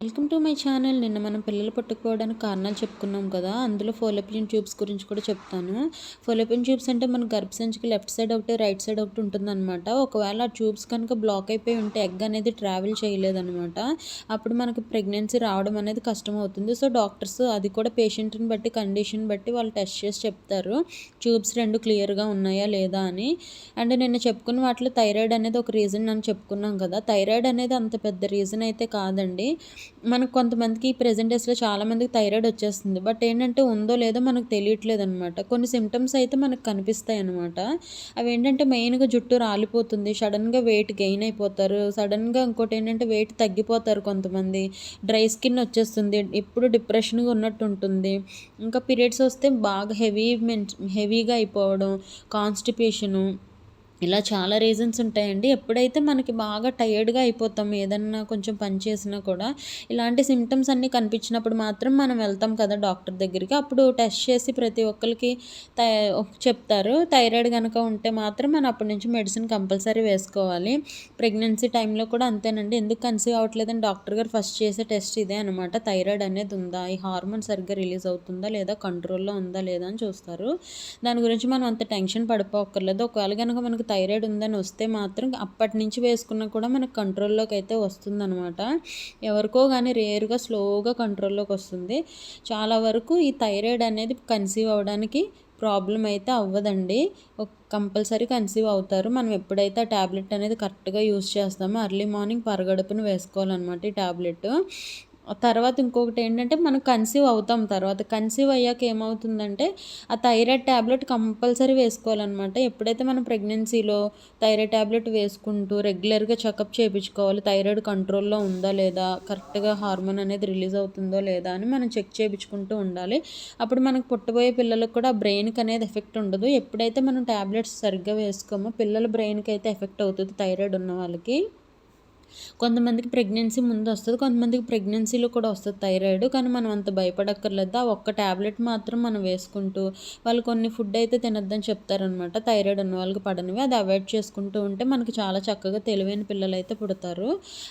Welcome to my channel. నిన్న మనం పిల్లలు పుట్టకపోవడానికి కారణాలు చెప్పుకున్నాం కదా, అందులో ఫోలోపియన్ ట్యూబ్స్ గురించి కూడా చెప్తాను. ఫోలోపియన్ ట్యూబ్స్ అంటే మన గర్భసంచికి లెఫ్ట్ సైడ్ ఒకటి, రైట్ సైడ్ ఒకటి ఉంటుందన్నమాట. ఒకవేళ ఆ ట్యూబ్స్ కనుక బ్లాక్ అయిపోయి ఉంటే ఎగ్ అనేది ట్రావెల్ చేయలేదన్నమాట. అప్పుడు మనకి ప్రెగ్నెన్సీ రావడం అనేది కష్టం అవుతుంది. సో డాక్టర్స్ అది కూడా పేషెంట్ని బట్టి, కండిషన్ బట్టి వాళ్ళు టెస్ట్ చేసి చెప్తారు ట్యూబ్స్ రెండు క్లియర్గా ఉన్నాయా లేదా అని. అండ్ నిన్న చెప్పుకున్న వాటిలో థైరాయిడ్ అనేది ఒక రీజన్ అని చెప్పుకున్నాం కదా. థైరాయిడ్ అనేది అంత పెద్ద రీజన్ అయితే కాదండి. మనకు కొంతమందికి ప్రెజెంట్ డేస్‌లో చాలామందికి థైరాయిడ్ వచ్చేస్తుంది. బట్ ఏంటంటే ఉందో లేదో మనకు తెలియట్లేదనమాట. కొన్ని సింప్టమ్స్ అయితే మనకు కనిపిస్తాయనమాట. అవేంటంటే మెయిన్‌గా జుట్టు రాలిపోతుంది. సడెన్‌గా వెయిట్ గెయిన్ అయిపోతారు. సడెన్‌గా ఇంకోటేంటంటే వెయిట్ తగ్గిపోతారు కొంతమంది. డ్రై స్కిన్ వచ్చేస్తుంది. ఎప్పుడు డిప్రెషన్‌గా ఉన్నట్టు ఉంటుంది. ఇంకా పీరియడ్స్ వస్తే బాగా హెవీగా అయిపోవడం, కాన్‌స్టిపేషను, ఇలా చాలా రీజన్స్ ఉంటాయండి. ఎప్పుడైతే మనకి బాగా టయర్డ్‌గా అయిపోతాం, ఏదన్నా కొంచెం పని చేసినా కూడా, ఇలాంటి సింప్టమ్స్ అన్నీ కనిపించినప్పుడు మాత్రం మనం వెళ్తాం కదా డాక్టర్ దగ్గరికి. అప్పుడు టెస్ట్ చేసి ప్రతి ఒక్కళ్ళకి థై చెప్తారు. థైరాయిడ్ గనక ఉంటే మాత్రం మనం అప్పటి నుంచి మెడిసిన్ కంపల్సరీ వేసుకోవాలి. ప్రెగ్నెన్సీ టైంలో కూడా అంతేనండి. ఎందుకు కన్సీవ్ అవ్వట్లేదని డాక్టర్ గారు ఫస్ట్ చేసే టెస్ట్ ఇదే అనమాట. థైరాయిడ్ అనేది ఉందా? ఈ హార్మోన్ సరిగ్గా రిలీజ్ అవుతుందా? లేదా కంట్రోల్‌లో ఉందా? లేదా? అని చూస్తారు. దాని గురించి మనం అంత టెన్షన్ పడిపోక్కర్లేదు. ఒకవేళ గనక మనకు థైరాయిడ్ ఉందని వస్తే మాత్రం అప్పటి నుంచి వేసుకున్నా కూడా మనకు కంట్రోల్లోకి అయితే వస్తుందనమాట. ఎవరికో కానీ రేర్‌గా స్లోగా కంట్రోల్లోకి వస్తుంది. చాలా వరకు ఈ థైరాయిడ్ అనేది కన్సీవ్ అవ్వడానికి ప్రాబ్లమ్ అయితే అవ్వదండి. కంపల్సరీ కన్సీవ్ అవుతారు. మనం ఎప్పుడైతే ఆ టాబ్లెట్ అనేది కరెక్ట్‌గా యూజ్ చేస్తామో ఎర్లీ మార్నింగ్ పరగడుపున వేసుకోవాలన్నమాట ఈ టాబ్లెట్. తర్వాత ఇంకొకటేంటంటే మనం కన్సీవ్ అవుతాం తర్వాత. కన్సీవ్ అయ్యాక ఏమవుతుందంటే ఆ థైరాయిడ్ టాబ్లెట్ కంపల్సరీ వేసుకోవాలనమాట. ఎప్పుడైతే మనం ప్రెగ్నెన్సీలో థైరాయిడ్ టాబ్లెట్ వేసుకుంటూ రెగ్యులర్‌గా చెకప్ చేపించుకోవాలి. థైరాయిడ్ కంట్రోల్‌లో ఉందా లేదా? కరెక్ట్‌గా హార్మోన్ అనేది రిలీజ్ అవుతుందో లేదా అని మనం చెక్ చేపించుకుంటూ ఉండాలి. అప్పుడు మనకు పుట్టబోయే పిల్లలకు కూడా బ్రెయిన్‌కి అనేది ఎఫెక్ట్ ఉండదు. ఎప్పుడైతే మనం టాబ్లెట్స్ సరిగ్గా వేసుకోమో పిల్లల బ్రెయిన్‌కి అయితే ఎఫెక్ట్ అవుతుంది థైరాయిడ్ ఉన్న వాళ్ళకి. కొంతమందికి ప్రెగ్నెన్సీ ముందు వస్తది. కొంతమందికి ప్రెగ్నెన్సీలో కూడా వస్తది థైరాయిడ్. కానీ మనం అంత భయపడక్కర్లేదు. ఆ ఒక్క టాబ్లెట్ మాత్రం మనం వేసుకుంటూ, వాళ్ళు కొన్ని ఫుడ్ అయితే తినొద్దని చెప్తారనమాట. థైరాయిడ్ ఉన్న వాళ్ళకి పడనివి. అది అవాయిడ్ చేసుకుంటూ ఉంటే మనకి చాలా చక్కగా తెలివైన పిల్లలైతే పుడతారు.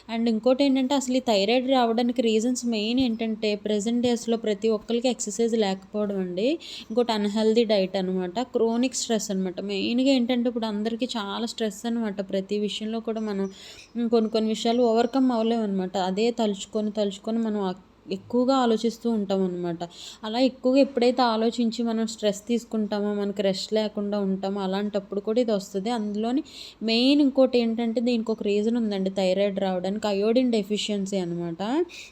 అండ్ ఇంకోటేంటంటే అసలు ఈ థైరాయిడ్ రావడానికి రీజన్స్ మెయిన్ ఏంటంటే ప్రెజెంట్ డేస్‌లో ప్రతి ఒక్కళ్ళకి ఎక్సర్సైజ్ లేకపోవడం అండి. ఇంకోటి అన్‌హెల్తీ డైట్ అనమాట. క్రోనిక్ స్ట్రెస్ అనమాట. మెయిన్‌గా ఏంటంటే ఇప్పుడు అందరికీ చాలా స్ట్రెస్ అనమాట. ప్రతి విషయంలో కూడా మనం కొన్ని కొన్ని విషయాలు ఓవర్‌కమ్ అవ్వలేమనమాట. అదే తలుచుకొని మనం ఎక్కువగా ఆలోచిస్తూ ఉంటామనమాట. అలా ఎక్కువగా ఎప్పుడైతే ఆలోచించి మనం స్ట్రెస్ తీసుకుంటామో, మనకి రెస్ట్ లేకుండా ఉంటామో, అలాంటప్పుడు కూడా ఇదొస్తది. అందులోని మెయిన్ ఇంకోటేంటంటే దీనికొక రీజన్ ఉందండి థైరాయిడ్ రావడానికి. అయోడిన్ డెఫిషియన్సీ అనమాట.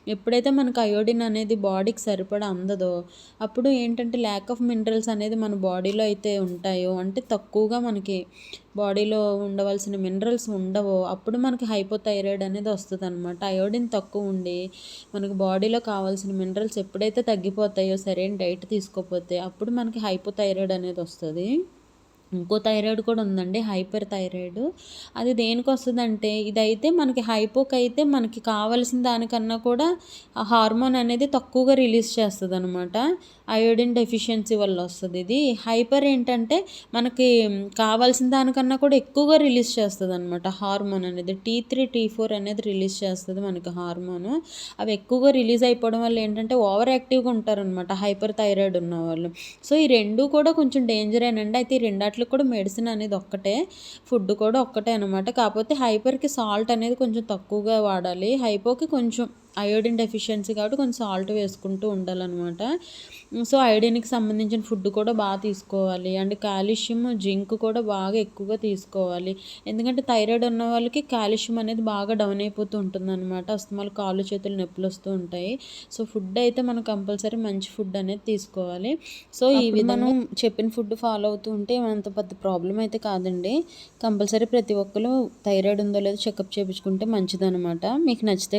ఎప్పుడైతే మనకు అయోడిన్ అనేది బాడీకి సరిపడా అందదో, అప్పుడు ఏంటంటే ల్యాక్ ఆఫ్ మినరల్స్ అనేది మన బాడీలో అయితే ఉంటాయో, అంటే తక్కువగా మనకి బాడీలో ఉండవలసిన మినరల్స్ ఉండవో, అప్పుడు మనకి హైపోథైరాయిడ్ అనేది వస్తదనమాట. అయోడిన్ తక్కువ ఉండి, మనకు బాడీలో కావాల్సిన మినరల్స్ ఎప్పుడైతే తగ్గిపోతాయో సరైన డైట్ తీసుకోపోతే, అప్పుడు మనకి హైపోథైరాయిడ్ అనేది వస్తది. ఇంకో థైరాయిడ్ కూడా ఉందండి, హైపర్ థైరాయిడ్. అది దేనికొస్తదంటే, ఇదైతే మనకి హైపోకైతే మనకి కావాల్సిన దానికన్నా కూడా ఆ హార్మోన్ అనేది తక్కువగా రిలీజ్ చేస్తదనమాట. అయోడిన్ డెఫిషియన్సీ వల్ల వస్తది ఇది. హైపర్ ఏంటంటే, మనకి కావాల్సిన దానికన్నా కూడా ఎక్కువగా రిలీజ్ చేస్తదనమాట హార్మోన్ అనేది. T3, T4 అనేది రిలీజ్ చేస్తది మనకి హార్మోను. అవి ఎక్కువగా రిలీజ్ అయిపోవడం వల్ల ఏంటంటే, ఓవర్ యాక్టివ్‌గా ఉంటారనమాట హైపర్ థైరాయిడ్ ఉన్నవాళ్ళు. సో, ఈ 2 కూడా కొంచెం డేంజరేనండి. అయితే ఈ రెండాట్లికి కూడా మెడిసిన్ అనేది ఒక్కటే. ఫుడ్ కూడా ఒక్కటే అనమాట. కాపోతే హైపర్‌కి సాల్ట్ అనేది కొంచెం తక్కువగా వాడాలి. హైపోకి కొంచెం అయోడిన్ డెఫిషియన్సీ కాబట్టి కొంచెం సాల్ట్ వేసుకుంటూ ఉండాలనమాట. సో, అయోడిన్‌కి సంబంధించిన ఫుడ్ కూడా తీసుకోవాలి. అండ్ కాల్షియం, జింక్ కూడా బాగా ఎక్కువగా తీసుకోవాలి. ఎందుకంటే థైరాయిడ్ ఉన్న వాళ్ళకి కాల్షియం అనేది బాగా డౌన్ అయిపోతూ ఉంటుందనమాట. అస్తమాలు కాళ్ళు, చేతులు నొప్పులొస్తూ ఉంటాయి. సో, ఫుడ్ అయితే మనం కంపల్సరీ మంచి ఫుడ్ అనేది తీసుకోవాలి. సో, ఈ విధంగా మనం చెప్పిన ఫుడ్ ఫాలో అవుతూ ఉంటే అంత పెద్ద ప్రాబ్లమ్ అయితే కాదండి. కంపల్సరీ ప్రతి ఒక్కళ్ళు థైరాయిడ్ ఉందో లేదో చెకప్ చేపించుకుంటే మంచిదనమాట. మీకు నచ్చితే